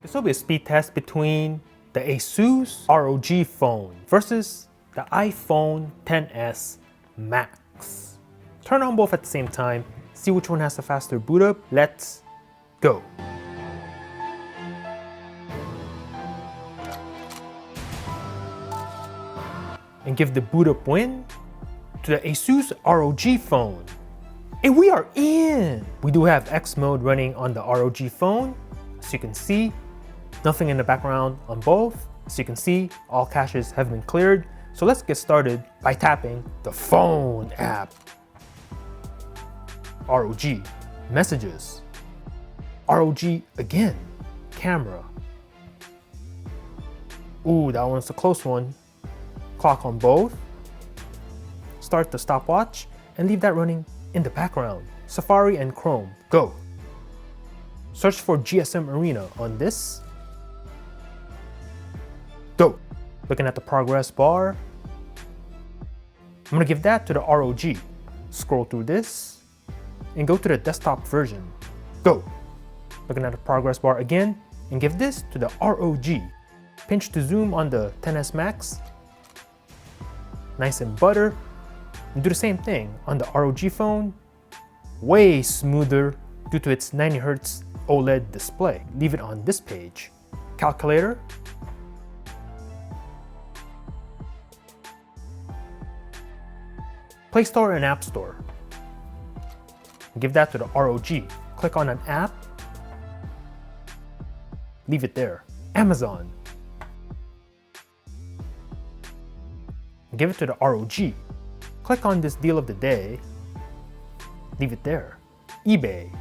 This will be a speed test between the Asus ROG Phone versus the iPhone XS Max. Turn on both at the same time, see which one has the faster boot up. Let's go. And give the boot up win to the Asus ROG Phone. And we are in! We do have X mode running on the ROG Phone, as you can see. Nothing in the background on both. As you can see, all caches have been cleared. So let's get started by tapping the phone app. ROG, messages. ROG again, camera. Ooh, that one's a close one. Clock on both. Start the stopwatch and leave that running in the background. Safari and Chrome, go. Search for GSM Arena on this. Go. Looking at the progress bar. I'm gonna give that to the ROG. Scroll through this and go to the desktop version. Go. Looking at the progress bar again and give this to the ROG. Pinch to zoom on the XS Max. Nice and butter. And do the same thing on the ROG Phone. Way smoother due to its 90Hz OLED display. Leave it on this page. Calculator. Play Store and App Store. Give that to the ROG. Click on an app. Leave it there. Amazon. Give it to the ROG. Click on this deal of the day. Leave it there. eBay.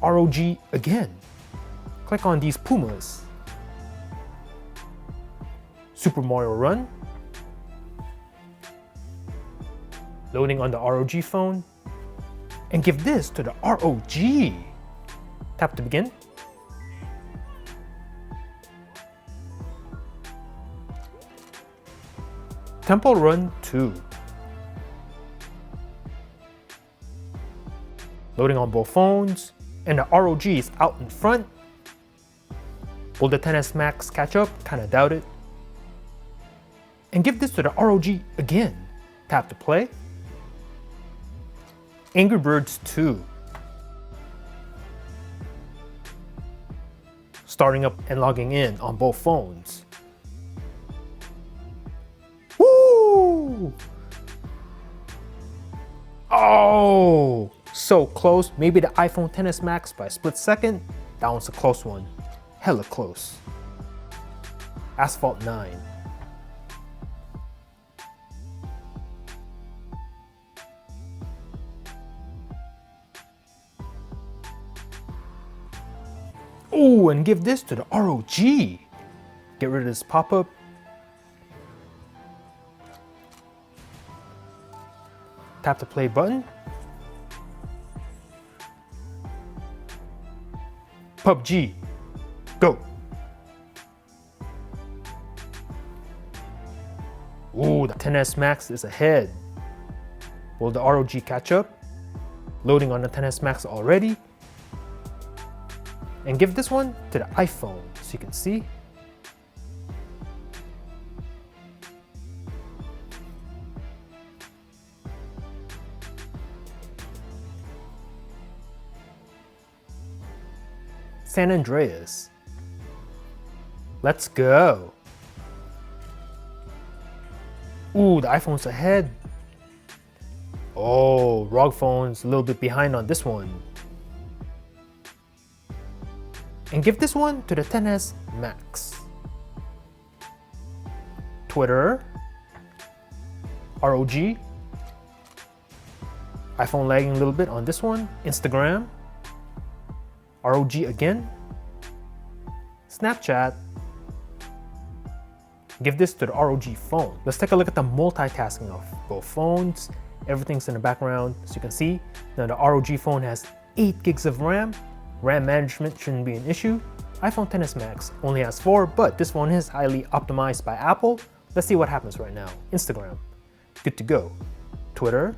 ROG again. Click on these Pumas. Super Mario Run. Loading on the ROG Phone. And give this to the ROG. Tap to begin. Temple Run 2. Loading on both phones, and the ROG is out in front. Will the XS Max catch up? Kinda doubt it. And give this to the ROG again. Tap to play. Angry Birds 2. Starting up and logging in on both phones. Woo! Oh! So close. Maybe the iPhone XS Max by a split second. That one's a close one. Hella close. Asphalt 9. Oh, and give this to the ROG. Get rid of this pop-up. Tap the play button. PUBG, go. Ooh, the XS Max is ahead. Will the ROG catch up? Loading on the XS Max already. And give this one to the iPhone so you can see. San Andreas. Let's go. Ooh, the iPhone's ahead. Oh, ROG Phone's a little bit behind on this one. And give this one to the XS Max. Twitter. ROG. iPhone lagging a little bit on this one. Instagram. ROG again. Snapchat. Give this to the ROG Phone. Let's take a look at the multitasking of both phones. Everything's in the background, as you can see. Now the ROG Phone has 8 gigs of RAM. RAM management shouldn't be an issue. iPhone XS Max only has 4, but this phone is highly optimized by Apple. Let's see what happens right now. Instagram, good to go. Twitter,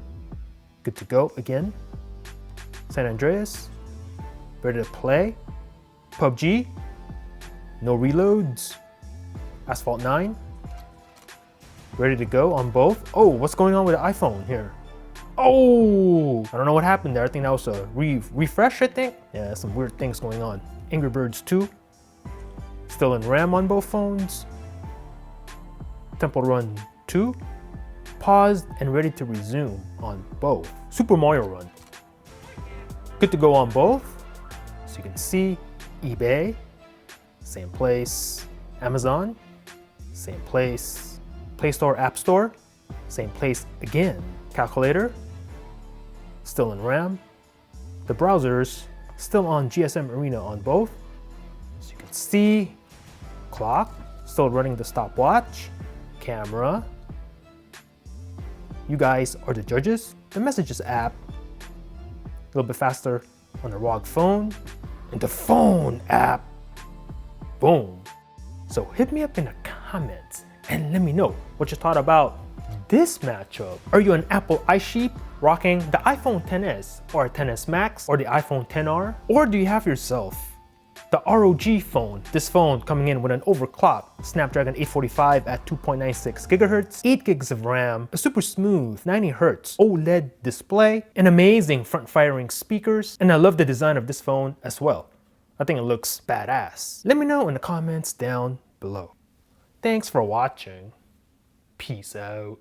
good to go again. San Andreas, Ready to play? PUBG? No reloads? Asphalt 9? Ready to go on both? Oh, what's going on with the iPhone here? Oh, I don't know what happened there. I think that was a refresh, I think. Yeah, some weird things going on. Angry Birds 2. Still in RAM on both phones. Temple Run 2. Paused and ready to resume on both. Super Mario Run. Good to go on both. So you can see eBay, same place. Amazon, same place. Play Store, App Store, same place again. Calculator, still in RAM. The browsers, still on GSM Arena on both. So you can see clock, still running the stopwatch. Camera. You guys are the judges. The Messages app, a little bit faster on the ROG Phone. And the Phone app, boom. So hit me up in the comments and let me know what you thought about this matchup. Are you an Apple iSheep rocking the iPhone XS or XS Max or the iPhone XR? Or do you have yourself the ROG phone? This phone coming in with an overclocked Snapdragon 845 at 2.96 GHz, 8 gigs of RAM, a super smooth 90Hz OLED display, and amazing front-firing speakers, and I love the design of this phone as well. I think it looks badass. Let me know in the comments down below. Thanks for watching. Peace out.